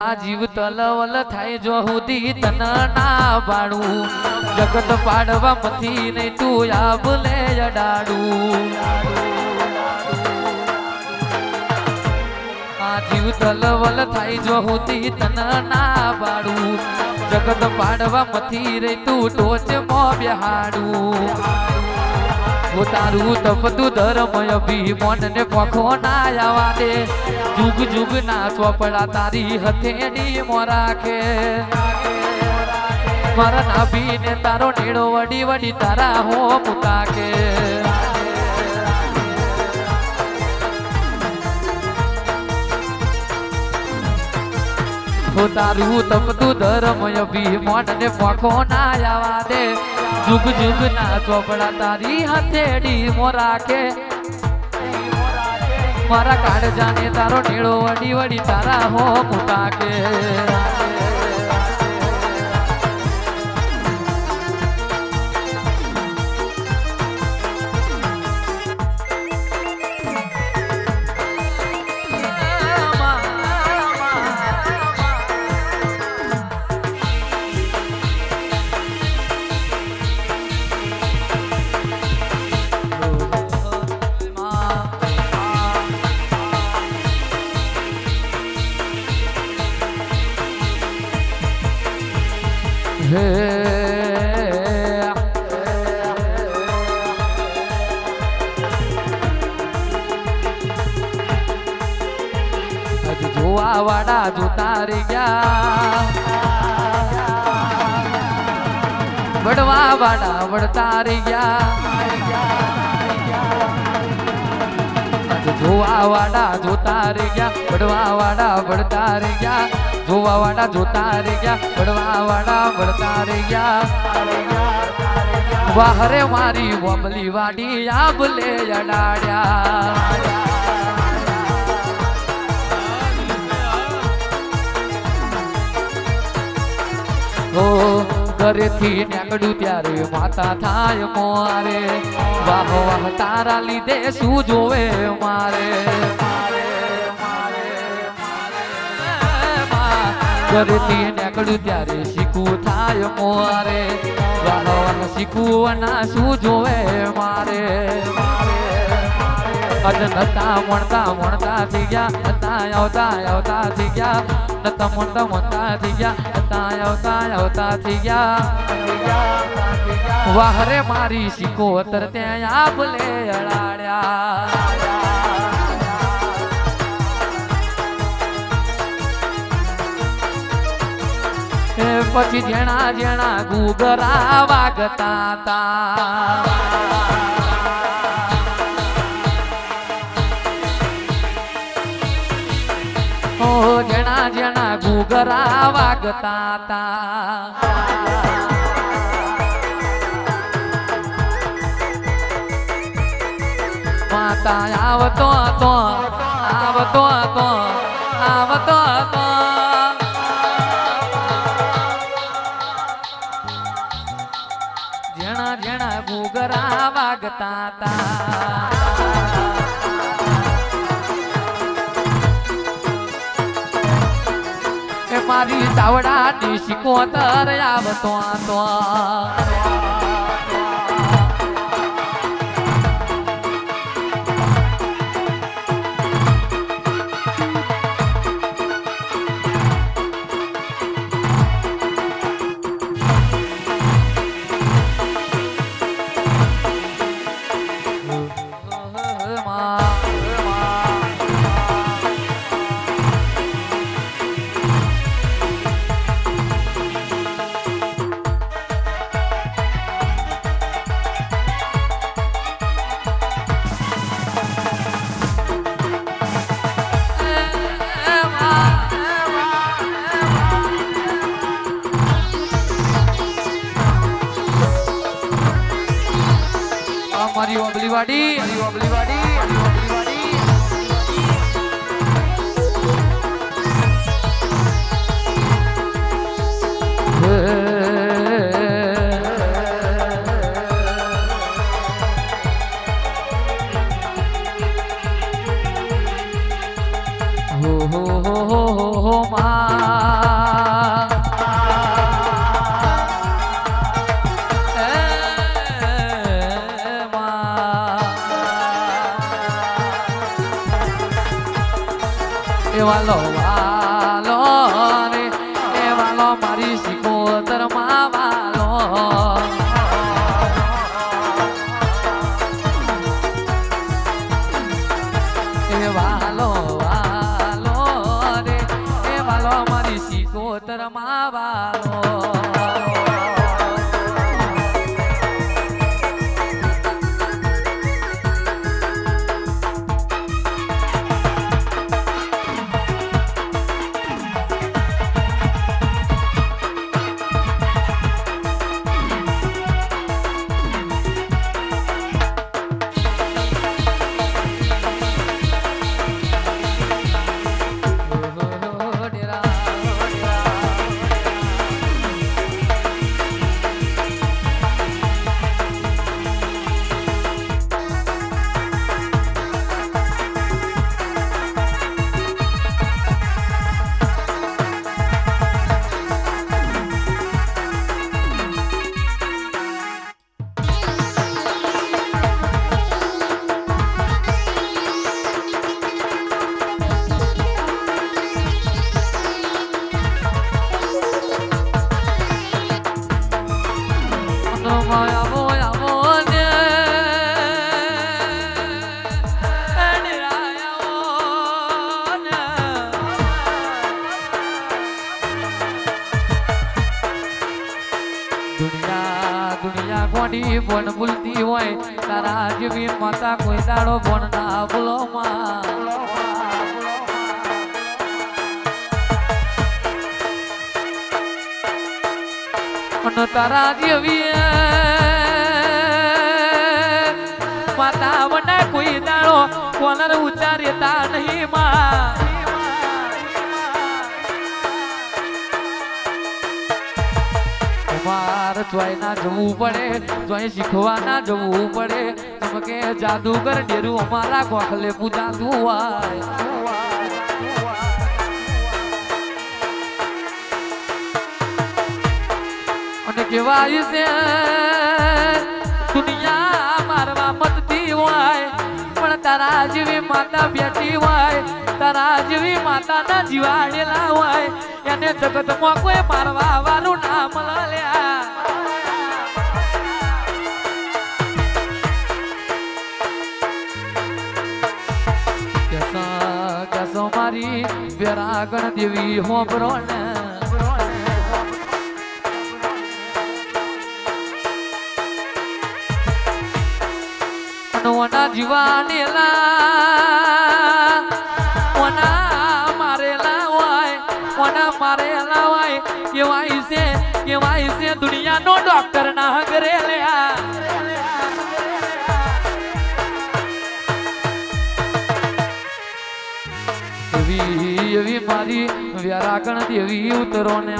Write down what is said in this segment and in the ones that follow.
આ જીવ તલવલ થાય જો હુદી તન ના બાડું જગત પાડવા મથી નહીં તું આબ લે અડાડું આ જીવ તલવલ થાય જો હુદી તન ના બાડું જગત પાડવા મથી રહી તું ટોચ મો બેહાડું તારું તપતું ધર્મ અભિમાન ને પખો ના આવા દે જુગ જુગ ના ચોપડા તારી હથેળી મો રાખે મારા નાભી ને તારો નેડો વડી વડી તારા હો મુતાકે તારું તપતું ધર્મ અભિમાન ને પખો ના આવા દે જુગ જુગ ના ચોપડા તારી હથેળી મો રાખે મારા કાઢ જાને તારો નેળો વડી વડી તારા હો મુતાકે જોવા વાડા જોતા રે ગયા વડવા વાડા વડતા રે ગયા જોવા વાડા જોતા રે ગયા વડવા વાડા વડતા રે ગયા જોવા વાડા જોતા રે ગયા વડવા વાડા વડતા રે ગયા વાહરે મારી વમલી વાડી આબલે અડાડ્યા ઘરેથી નીકળ્યું ત્યારે માતા થાય મોરે વાહ વાહ તારા લીધે શું જોવે મારે ઘરેથી નીકળ્યું ત્યારે શીખવું થાય મોરે વાહ વાહ શીખવું ના શું જોવે મારે નતા મણતા થઈ ગયા નતા આવતા થઈ ગયા નતા મણતા થઈ ગયા નતા આવતા થઈ ગયા વાહરે મારી શીખો તર ત્યાં આબલે અડાડ્યા પછી જેણા જેણા ગુગરા વાગતા તા જણા જણા ગુગરા વાગતા તા માતા આવતો હતો જણા જણા ગુગરા વાગતા તા મારી ચાવડા ની શીખોતર આવતો હતો મારી ઓબલી વાડી હો મા વાલો વાલો રે એ વાલો મારી સિકોતર માં વાલો એ વાલો વાલો રે એ વાલો મારી સિકોતર માં વાલો દુનિયા ગોડી બોન ભૂલતી હોય તારા જેવી માતા કોઈ દાડો બોન ના ભૂલો માં અને તારા જેવી માતા બના કોઈ દાડો કોનર ઉચ્ચારેતા નહીં માં માર જોઈ ના જવું પડે જોઈ શીખવા ના જવું પડે તમકે જાદુગર ડેરું અમારા ગોખલે પૂજાતું હોય અને કેવાય છે દુનિયા મારવા મતતી હોય પણ તારા જેવી માતા બેઠી હોય તારા જેવી માતાના જીવાડેલા હોય એને જગતમાં કોઈ મારવા વાળું ના મળ્યા કેસો મારી વેરાગણ દેવી હોબરો ને ઓના જીવાડેલા ઓના મારેલા હોય કેવાય છે દુનિયાનો ડોક્ટર ના ગરેલ્યા એવી મારી વ્યારાગણ દેવી ઉતરો ને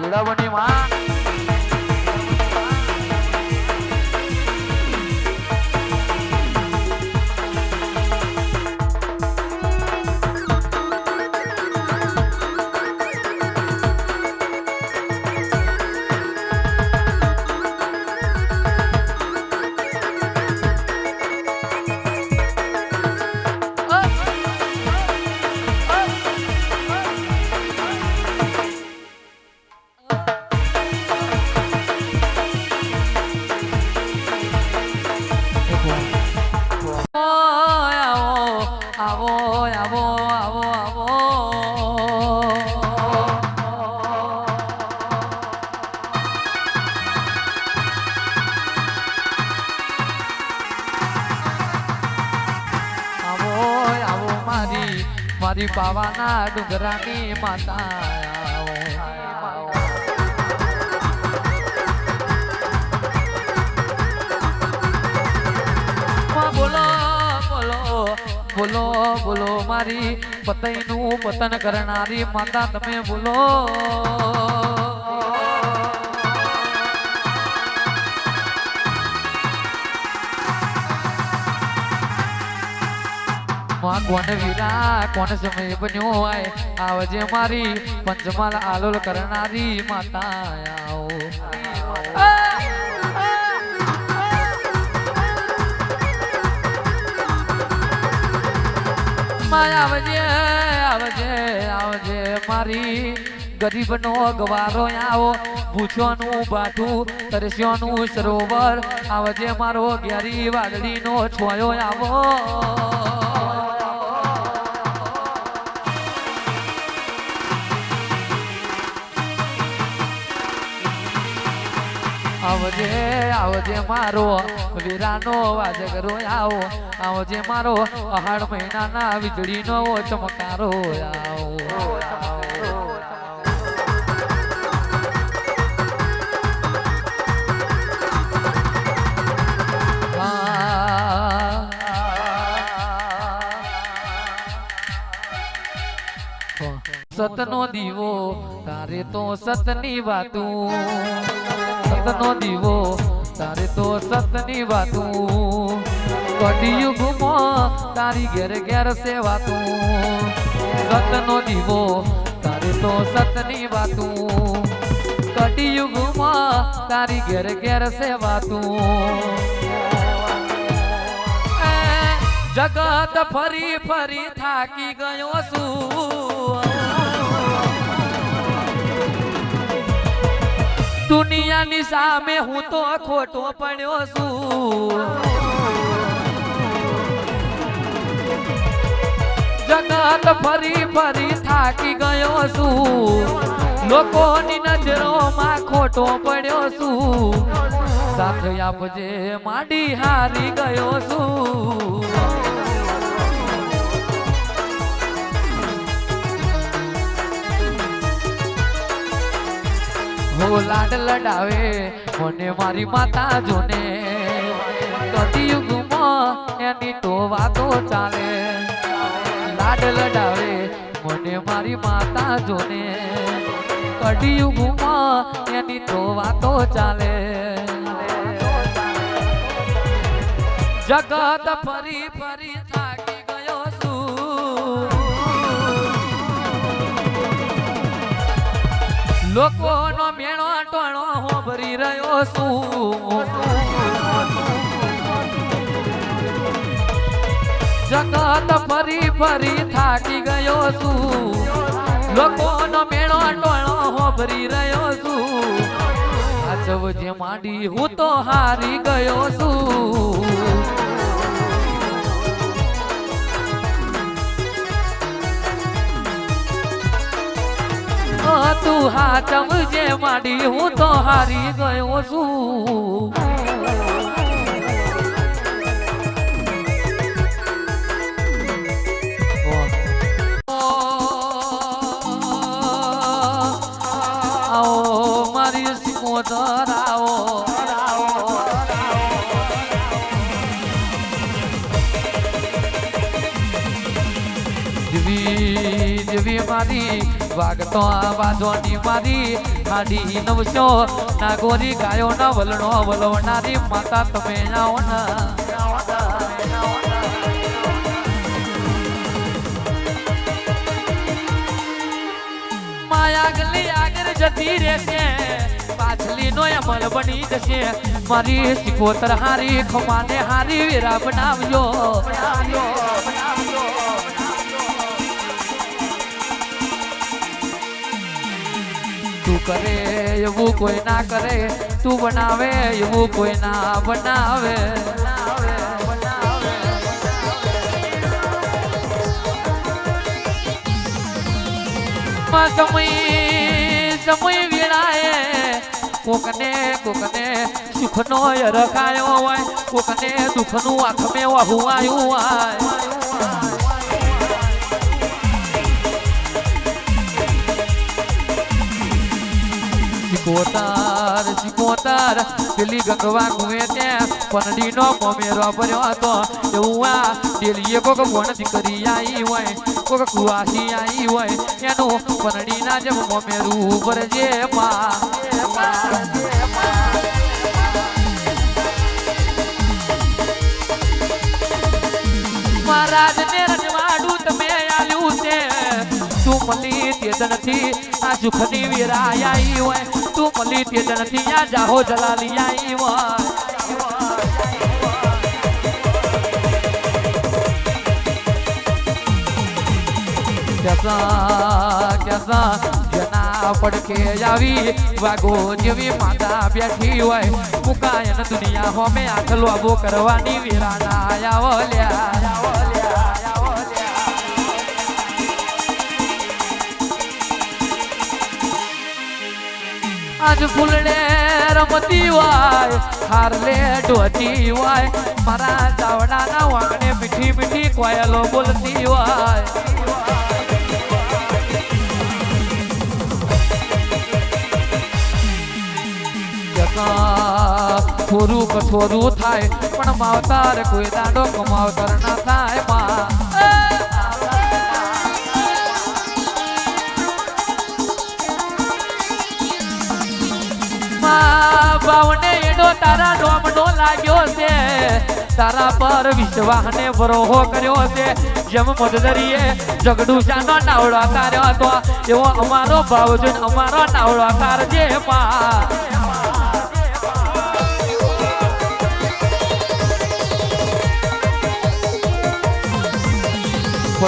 વીડાવની માં મારી પાવાના ડુંગરાની માતા બોલો બોલો બોલો બોલો મારી પતઈનું પતન કરનારી માતા તમે બોલો કોણ વીરા કોણ સમય બન્યો હોય આવજે મારી પંચમાલ આલોલ કરનારી માતા આવજે આવજે આવજે મારી ગરીબનો ગવારો આવો ભૂખ્યોનું બાઠું તરસ્યોનું સરોવર આવજે મારો ઘેરી વાદળીનો છોયો આવો આવજે આવજે મારો વીરાનો વાજગરો આવો આવજે મારો અહાડ મહિનાના વીજળીનો ચમકારો આવો સતનો દીવો તારે તો સતની વાતું સતનો દીવો તારે તો સતની વાતું કડિયુગમાં તારી ઘેર ઘેર સેવાતું સતનો દીવો તારે તો સતની વાતું કડિયુગમાં તારી ઘેર ઘેર સેવાતું જગત ફરી ફરી થાકી ગયો છું દુનિયાની સામે હું તો ખોટો પડ્યો છું જગત ફરી ફરી થાકી ગયો છું લોકોની નજરોમાં ખોટો પડ્યો છું સાથ આપજે માડી હારી ગયો છું લાડ લડાવે મને મારી માતા જોને કળિયુગમાં એની તો વાતો ચાલે લાડ લડાવે મને મારી માતા જોને કળિયુગમાં એની તો વાતો ચાલે જગત ફરી ફરી થાકી ગયો છું લોકોનો મેણો ટોણો હોભરી રહ્યો છું જગત ફરી ફરી થાકી ગયો છું લોકોનો મેણો ટોણો હોભરી રહ્યો છું આચવ જે માંડી હું તો હારી ગયો છું તું હા ચમજે માંડી હું તો હારી ગયો છું આવો મારી સિકોદર આવો જેવી મારી વાગતો આવાજોની મારી હાડી નવસો નાગોરી ગાયો ના વલણો વલવનારી માતા તમે આવો ના માયા ગલી આગળ જતી રહેશે પાછલી નો અમલ બની જશે મારી સિકોતર હારી ખમાને હારી વીરા બનાવજો તું કરે એવું કોઈ ના કરે તું બનાવે એવું કોઈ ના બનાવે સમય વીણાએ કોકને સુખનો રખાયો હોય કોકને દુઃખનું આંખ મેં વહુવાયું હોય શિકોતર પેલી ગંગવા કુએ ત્યાં પનડીનો મોમેરો ભર્યો હતો એવું આ ડેલીએ કોક ભણ દીકરી આવી હોય કોક કુવાસી આવી હોય એનું પનડીના જેમ મોમેરું ભરજે મહારાજને રજવાડું તમે આલ્યું છે તું મળી તેજનથી આ સુખની વીરાય આવી હોય તું મળી તેજનથી આ જાહો જલાલી આવી હોય કેસા જના પડકે આવી વાગો જેવી માતા બેઠી હોય મુકાયન દુનિયા હોમે આખલો આબો કરવાની વીરાના આવલ્યા આજ ફૂલડે રમતી હોય હારલે ડોતી હોય મારા ચાવડાના વાંગણે મીઠી મીઠી કોયલો બોલતી હોય થોરું કઠોરું થાય પણ માવતર કોઈ દાડો કમાવતર ના થાય બાવને એડો તારા ડોમનો લાગ્યો છે તારા પર વિશ્વાસને ભરોહો કર્યો છે જેમ મદદરીએ જગડું શાનો નાવડો કર્યો હતો એવો અમારો ભાવ જોઈને અમારો નાવડો કારજે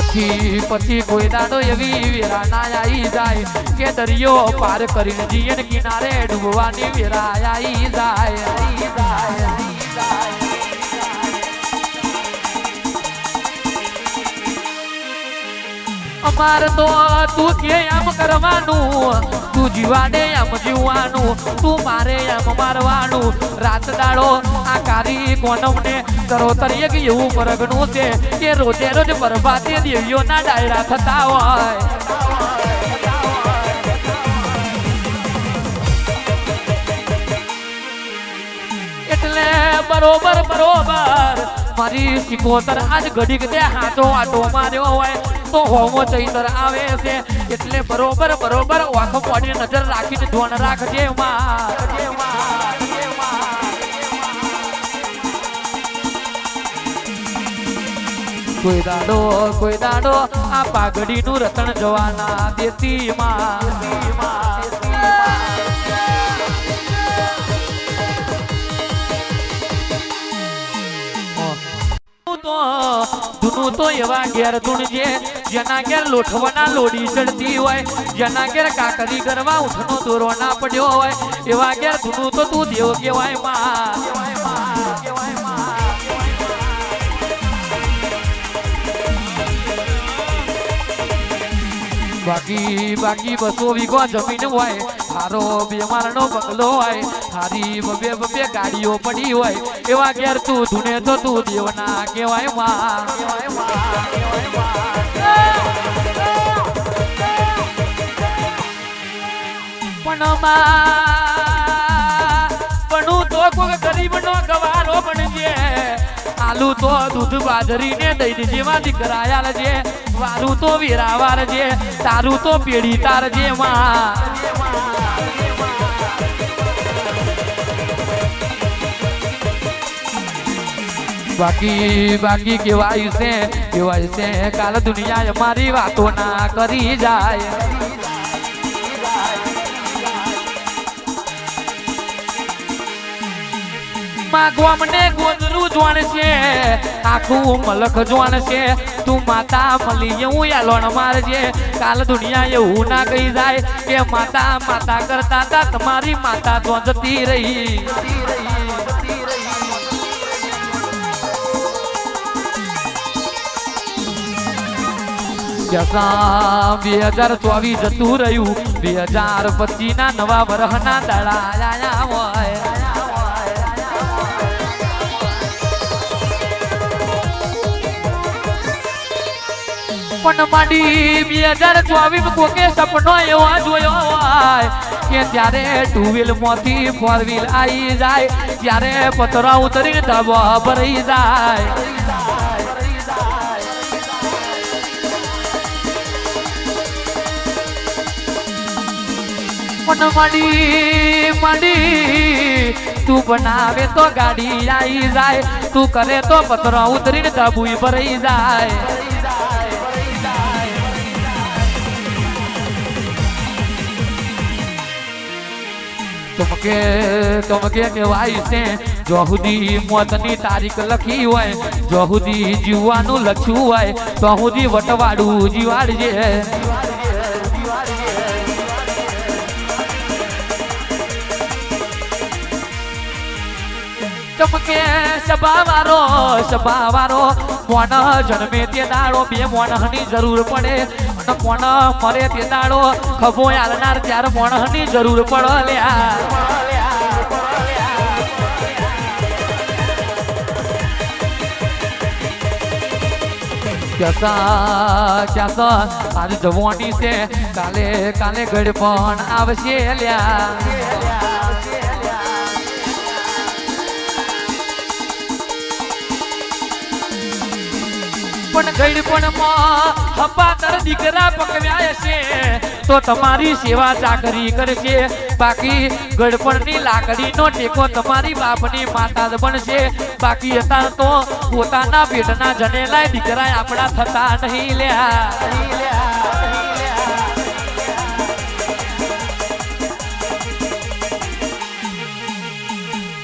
પછી કોઈ દાડો એવી વીરાના આવી જાય કે દરિયો પાર કરીને જીયન કિનારે ડૂબવાની વીરા આવી જાય અમાર તો તું કે આમ કરવાનું તું જીવાડે આમ જીવવાનું તું મારે આમ મારવાનું રાત દાડો આ કારી કોનમને તરોતરીએ કે એવું પરગનું છે કે રોજે રોજ બરબાદે દેવીઓના ડાયરા થતા હોય એટલે બરોબર મારી શિકોતર આજ ઘડીક તે હાથો આટો માર્યો હોય તો હોમો ચૈતર આવે છે એટલે બરોબર આંખો પાડી નજર રાખીને ધ્યાન રાખજે કોઈ દાડો આ પાઘડીનું રતન જવાના દેતી ધૂનું તો એવા ઘેર ધૂણજે જેના ઘેર લોઠવાના લોડી ચડતી હોય જેના ઘેર કાકરી કરવા ઉઠનો દોરો ના પડ્યો હોય એવા ઘેર ધૂનું તો તું દેવ કહેવાય બાકી 200 વીઘો જમીન હોય થારો બેમારનો બંગલો હોય થારી બબે ગાડીઓ પડી હોય એવા ઘેર તું ધૂને તો તું દેવના કહેવાય પણ તો કોઈ ગરીબનો ગવારો બનજે આલુ તો દૂધ બાજરીને દહીં જેવા દીકરાયા છે વારું તો વીરાવાર છે તારું તો પેઢી તાર છે બાકી કેવાય છે કાલ દુનિયા અમારી વાતો ના કરી જાય માગવા મને ગોદરું જોણ છે આખું મલક જોણ છે તું માતા મળી એવું યાલોણ મારજે કાલ દુનિયા એવું ના કહી જાય કે માતા કરતા હતા તમારી માતા તો જતી રહી 2024 જતું રહ્યું 2025 ના નવા વર્ષના દાડા આયા હોય પણ માંડી 2024 કોકે સપનો એવો જોયો હોય કે ત્યારે ટુ વ્હીલ માંથી ફોર વ્હીલ આવી જાય ત્યારે પતરા ઉતરીને ધાબા ભરાઈ જાય પણ માંડી માંડી તું બનાવે તો ગાડી આવી જાય તું કરે તો પતરા ઉતરીને ધાબુઈ ભરાઈ જાય तुमके तुमके कहेवाय से जो हुदी मोतनी तारीख लखी होय जो हुदी जीवानु लख्યું હોય તો હુદી વટવાડું જીવાડજે ચમકે સબાવારો મોન જન્મે તે દાડો બે મોનહની જરૂર પડે અને મોન મરે તે દાડો ખભો આલનાર ત્યાર મોનહની જરૂર પડે લ્યા ક્યાસા આજ જવાની છે કાલે કાલે ગડપણ આવશે લ્યા પણ ગઈડપણમાં હપાતર દીકરા પકવ્યા છે તો તમારી સેવા ચાકરી કરશે બાકી ગડપણની લાકડીનો ટેકો તમારી બાપની માતા જ બનશે બાકી હતા તો પોતાના પેટના જનેલાય દીકરા આપણા થતા નહીં લ્યા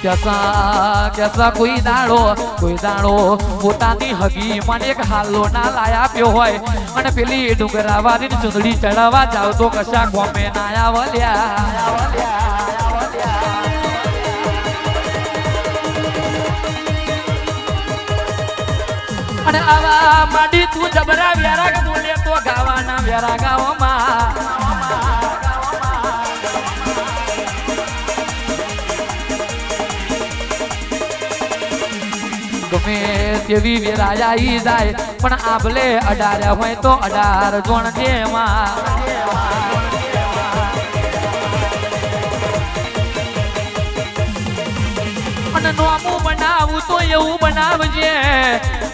कैसा कोई दाड़ो पोतानी हगी मन एक हालो ना लाया प्यो होय અને પેલી ડુંગરાવાળી ચુંદડી ચડાવવા જાવ તો કશા ગોમે ના આવલ્યા અને આવા માડી તું જબરા વ્યારા બોલે તો ગાવાના વ્યારા ગાવામાં ગમે તેવી વેરાયા ઈ જાય પણ આભલે અડાર્યા હોય તો 18 જોણ જેમાં અને નોમું બનાવું તો એવું બનાવજે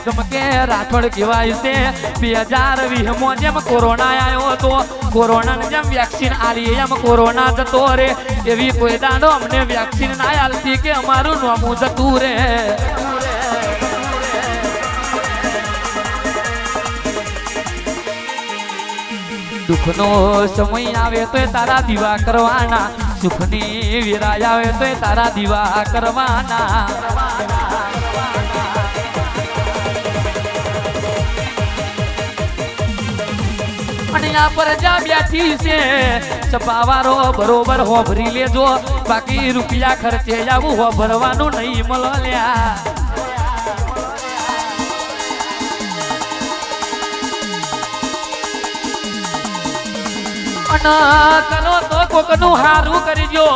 ગમકે રાઠોડ કહેવાય છે 2020 જેમ કોરોના આવ્યો તો કોરોનાને જેમ વેક્સિન આલી એમ કોરોના જતો રે એવી કોઈ દાડો અમને વેક્સિન ના આલતી કે અમારું નોમું જતું રે दुखनो समय आवे तो तारा दीवा करवाना सुखनी विराय आवे तो तारा दीवा करवाना અને આ પર જા બેઠી છે સપાવારો બરોબર હોભરી લેજો બાકી રૂપિયા ખર્ચે આવું હોભરવાનું નહીં મળલ્યા કરો તો કોકનું હારું કરજો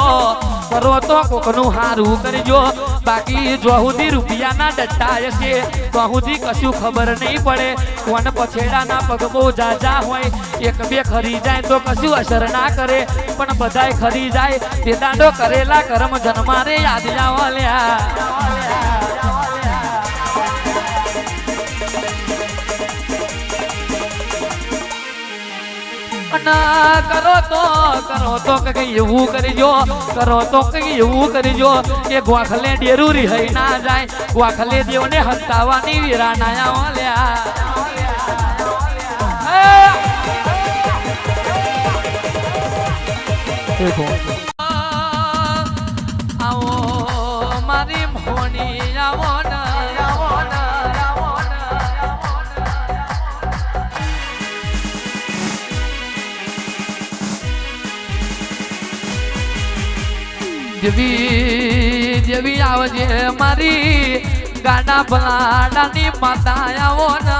કરો તો કોકનું હારું કરજો બાકી જો સુધી રૂપિયાના ડટ્ટા છે તો સુધી કશું ખબર નહીં પડે કોણ પછેડાના પગ બહુ જાજા હોય એક બે ખરી જાય તો કશું અસર ના કરે પણ બધાય ખરી જાય તે દાંડો કરેલા કર્મ જન્મારે યાદ આવલ્યા કરો તો કઈ એવું કરજો કરો તો કઈ એવું કરજો કે ગોખલે ડેરું રહી ના જાય ગોખલે દેવને હંતાવાની વીરા ના આવલ્યા આવો મારી મોની આવો દેવી દેવી આવજે મારી ગાડા ભલાડાની માતા આવો ને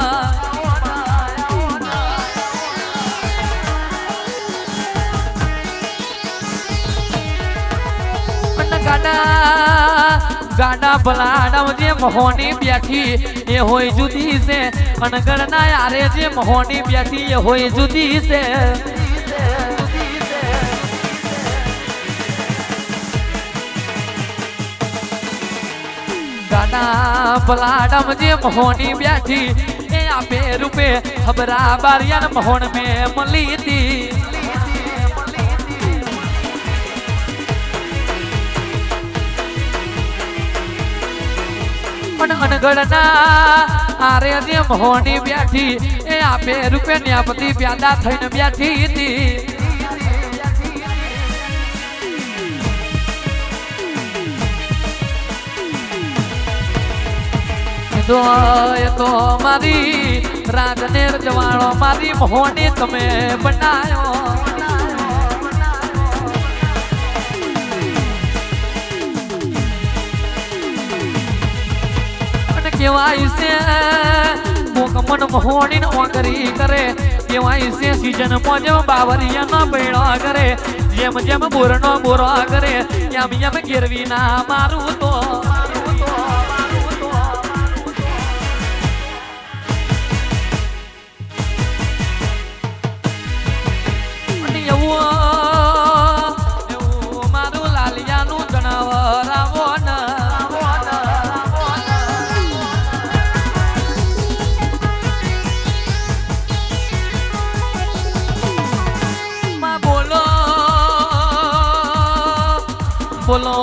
ગાડા ભલાડા જે મહોની બેઠી એ હોય જુદી છે અને ગણના યારે જે મહોની બેઠી એ હોય જુદી છે ગાડા પલાડમ જે મોહની બેઠી એ આપે રૂપે ખબરા બારિયાન મોહન મેં મળી હતી અનગઢના આરે જે મોહની બેઠી એ આપે રૂપે ન્યાપતિ પ્યાદા થઈને બેઠી હતી તો મારી રાજનેર જવાળો મારી મોહની તમે બનાયો અને કેવાય છે મોકમન મોહની ઓગરી કરે કેવાય છે સીઝન મોજમ બાવરિયાનો બેડો કરે જેમ જેમ બોરનો બોરો કરે એમ એમ ગેરવી ના મારું તો મારું લાલિયાનું જણાવર આવો બોલો બોલો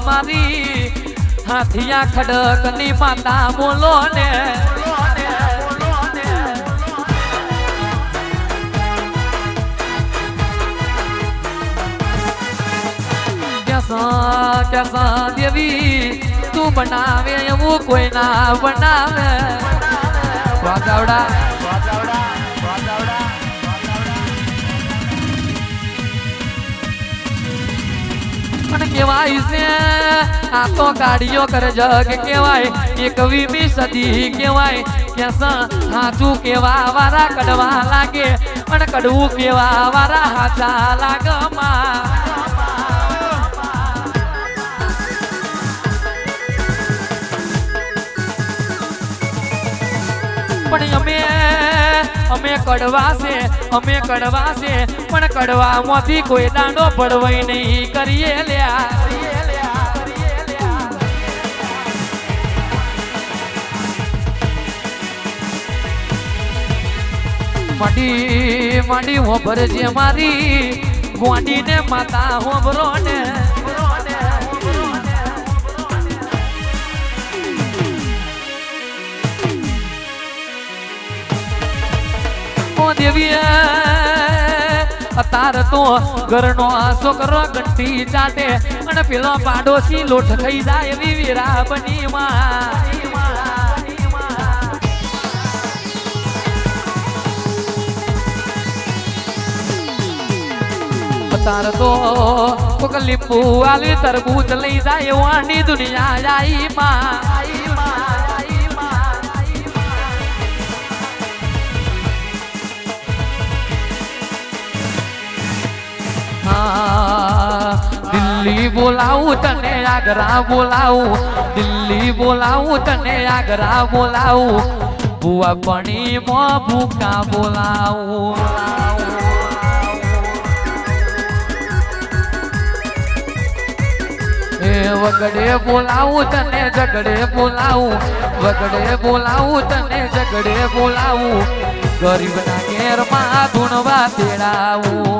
મારી હાથિયા ખડકની માતા બોલો ને कैसा देवी तू बनावे वो कोई ना बनावे वाजावड़ा केवाय से आ तो गाड़ियों कर जग केवाय ये कवि भी सदी केवाय कैसा हाथू केवा वारा कड़वा लागे अन कड़वू केवा वारा हाथा लागमा પણ અમે કડવા છે પણ કડવામાંથી કોઈ દાંડો પડવાય નહીં કરીએ લ્યા માંડી હોભર જે મારી ગોંડી ને માતા હોભરો ને દેવી અતાર તો ઘરનો છોકરો ગંઠી ચાટે અને પેલો પાડોશી લોટ ખાઈ જાય એવી વીરા બની અતાર તો લીપુ આલી તરબૂચ લઈ જાય વાણી દુનિયા જાય दिल्ली बोलाऊ तने आगरा बोलाऊ दिल्ली बोलाऊ तने आगरा बोलाऊ बुआ पणी मो भूखा बोलाऊ वगड़े बोलाऊ तने झगड़े बोलाऊ वगड़े बोलाऊ तने झगड़े बोलाऊ गरीब ना घेर मा धुनवा तेड़ाऊ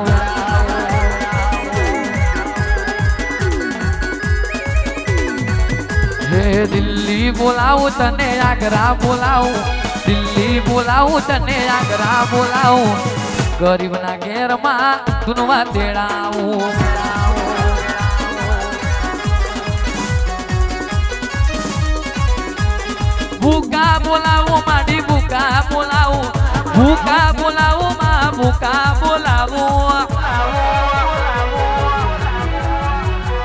दिल्ली बोलाऊ तने आगरा बोलाऊ दिल्ली बोलाऊ तने आगरा बोलाऊ गरीब ना घेर मा धुनवा तेड़ाऊ भूखा बोलाऊ माडी भूखा बोलाऊ माँ भूखा बोलाऊ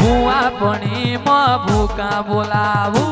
बुआ पणी माँ भूखा बोलाऊ